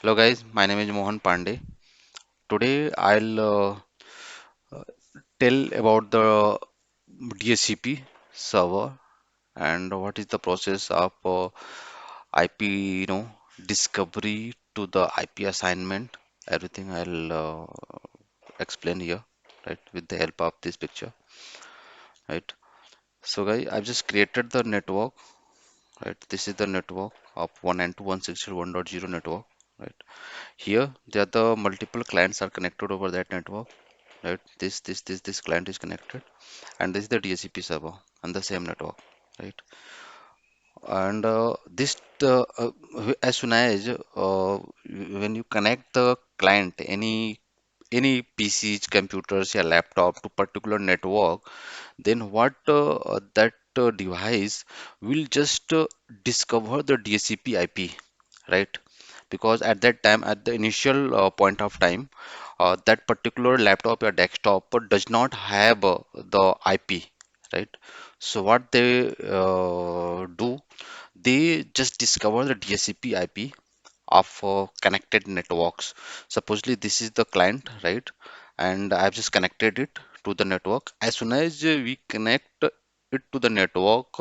Hello guys, my name is Mohan Pandey. Today I'll tell about the DHCP server and what is the process of IP, discovery to the IP assignment. Everything I'll explain here, right, with the help of this picture, right. So guys, I've just created the network, right. This is the network of 192.168.1.0 network, right. Here, there are the multiple clients are connected over that network, right? This client is connected, and this is the DHCP server on the same network, right? And as soon as when you connect the client, any PCs, computers, or laptop to particular network, then what that device will just discover the DHCP IP, right? Because at that time, at the initial point of time, that particular laptop or desktop does not have the IP, right? So what they do, they just discover the DHCP IP of connected networks. Supposedly this is the client, right? And I've just connected it to the network. As soon as we connect it to the network,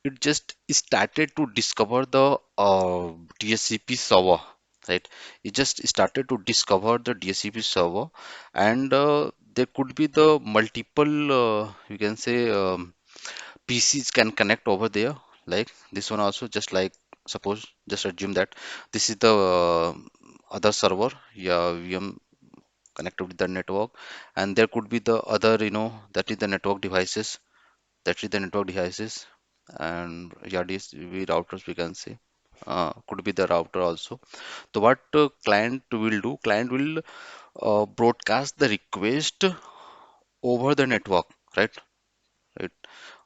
it just started to discover the DHCP server, right? It just started to discover the DHCP server, and there could be the multiple, you can say, PCs can connect over there, like this one also. Just like, suppose, just assume that this is the other server, yeah, VM connected with the network, and there could be the other, that is the network devices, and yeah, these we routers we can say, could be the router also. So what client will do? Client will broadcast the request over the network, right? Right,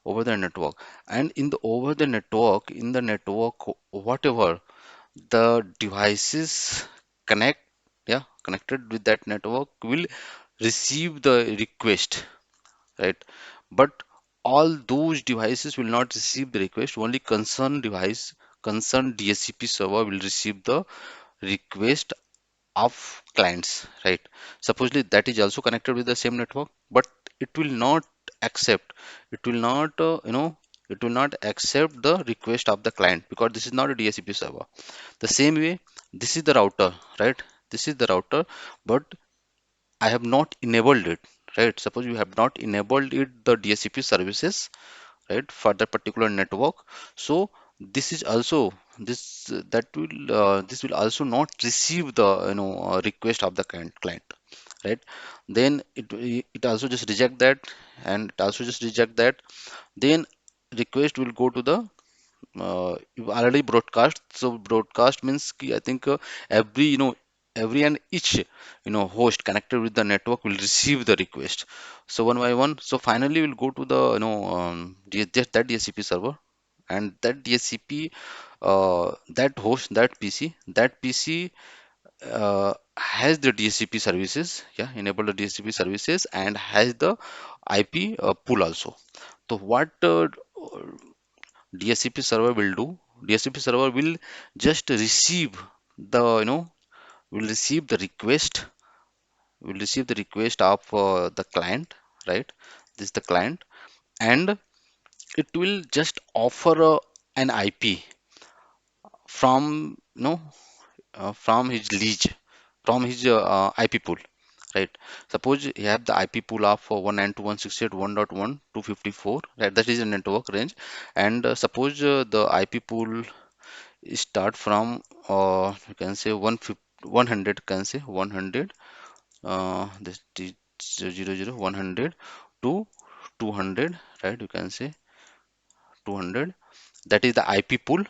over the network. And in the over the network, in the network, whatever the devices connect, yeah, connected with that network will receive the request, right? But all those devices will not receive the request. Only concerned device, concerned DHCP server will receive the request of clients, right? Supposedly that is also connected with the same network, but it will not accept, it will not, it will not accept the request of the client, because this is not a DHCP server. The same way, this is the router, right? This is the router, but I have not enabled it, right? Suppose you have not enabled it, the DHCP services, right, for that particular network. So this is also, this will also not receive the, request of the client, right? Then it also just reject that, and it also just reject that. Then request will go to the, you already broadcast. So broadcast means ki, I think, every, every and each, host connected with the network will receive the request. So one by one, so finally we'll go to the, that DHCP server, and that DHCP, that host, that PC has the DHCP services, yeah, enable the DHCP services, and has the IP pool also. So what DHCP server will do, DHCP server will just receive the, will receive the request, will receive the request of the client, right? This is the client, and it will just offer an IP from, from his lease, from his IP pool, right? Suppose you have the IP pool of 192.168.1.1 right? That is a network range, and suppose the IP pool start from, you can say 100, can say 100, this is 00 100 to 200, right? You can say 200. That is the IP pool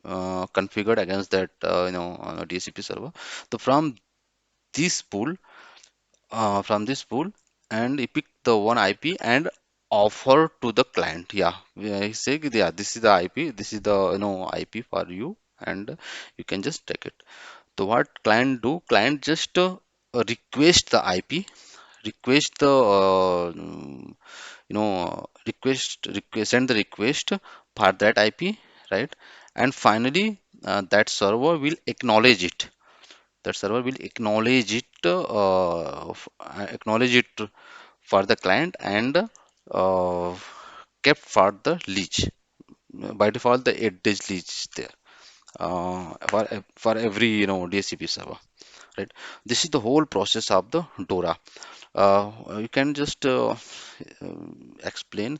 configured against that, DHCP server. So from this pool, and you pick the one IP and offer to the client. Yeah, I say, yeah, this is the IP, this is the, IP for you, and you can just take it. So what client do? Client just request the IP, request the, send the request for that IP, right? And finally, that server will acknowledge it, That server will acknowledge it for the client and kept for the leash. By default, the 8 days leash is there for every DHCP server, right? This is the whole process of the DORA. You can just explain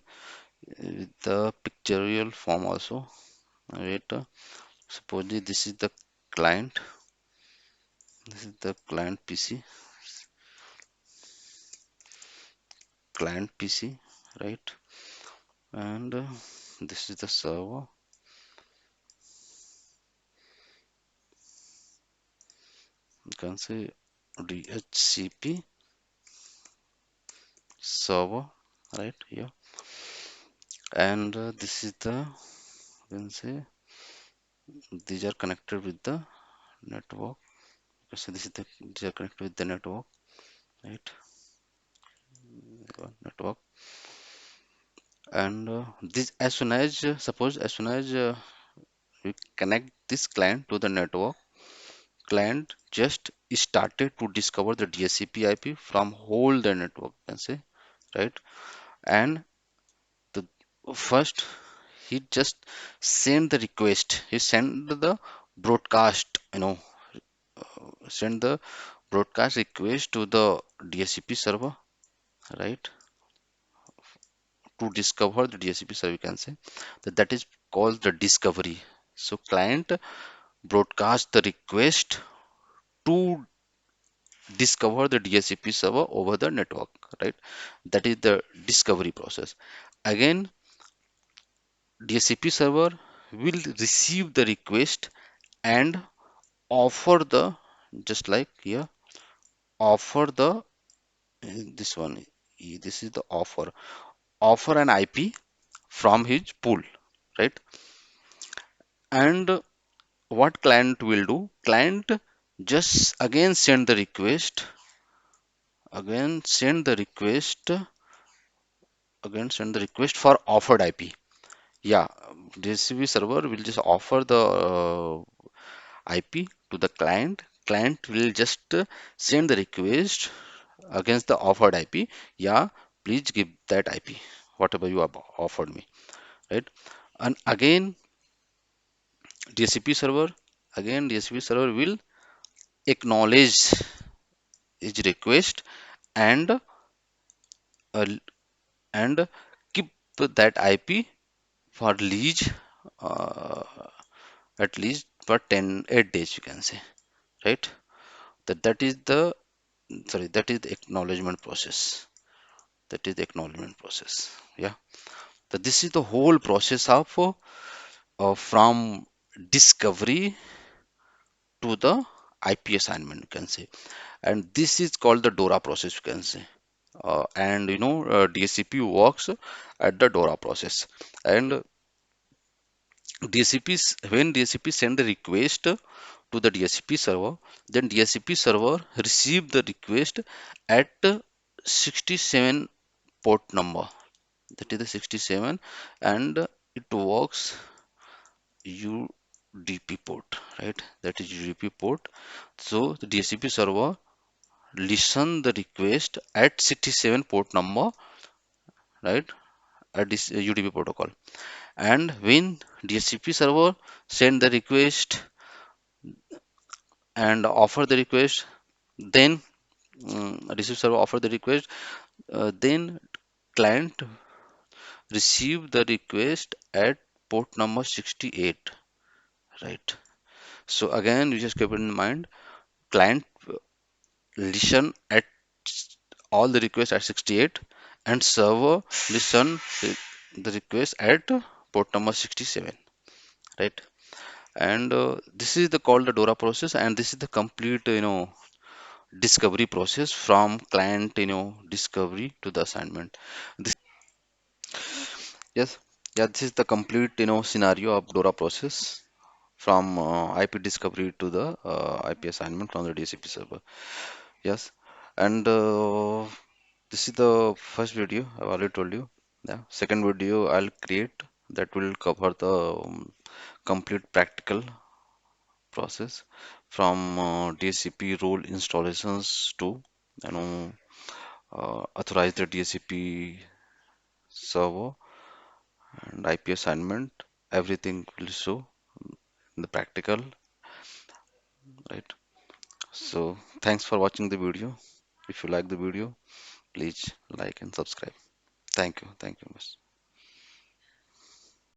the pictorial form also. Wait, suppose client, this is the client PC, right? And this is the server. You can say DHCP server, right here. And this is the, you can say, these are connected with the network. So this is these are connected with the network, right? Network. And this, as soon as suppose as soon as we connect this client to the network, client just started to discover the DHCP IP from whole the network, you can say, right? And the first he just send the request. He send the broadcast, send the broadcast request to the DHCP server, right? To discover the DHCP server, you can say that is called the discovery. So client broadcast the request to discover the DHCP server over the network, right? That is the discovery process. Again, DHCP server will receive the request and offer the, just like here, offer the this one. This is the offer an IP from his pool, right? And what client will do? Client just again send the request, for offered IP. Yeah, DHCP server will just offer the IP to the client. Client will just send the request against the offered IP. Yeah, please give that IP, whatever you have offered me, right? And again, DHCP server, DHCP server will acknowledge his request and uh, and keep that IP for lease uh, at least for 8 days, you can say, right? That is the, sorry, that is the acknowledgement process. That is the acknowledgement process. Yeah. So this is the whole process of from discovery to the IP assignment, you can say, and this is called the DORA process, you can say. And DHCP works at the DORA process, and when DHCP send the request to the DHCP server, then DHCP server receive the request at 67 port number. That is the 67, and it works UDP port, right? That is UDP port. So the DHCP server listen the request at 67 port number, right? At this UDP protocol. And when DHCP server send the request and offer the request, then receive server offer the request, then client receive the request at port number 68, right? So again, you just keep it in mind, client listen at all the requests at 68 and server listen the request at port number 67, right? And this is the called the DORA process, and this is the complete discovery process from client discovery to the assignment. This, yes, yeah, this is the complete scenario of DORA process from IP discovery to the IP assignment from the DHCP server. Yes, and this is the first video I've already told you. Yeah, second video I'll create that will cover the complete practical process from DHCP role installations to you know authorize the DHCP server and IP assignment. Everything will show in the practical, right? So thanks for watching the video. If you like the video, please like and subscribe. Thank you. Thank you much.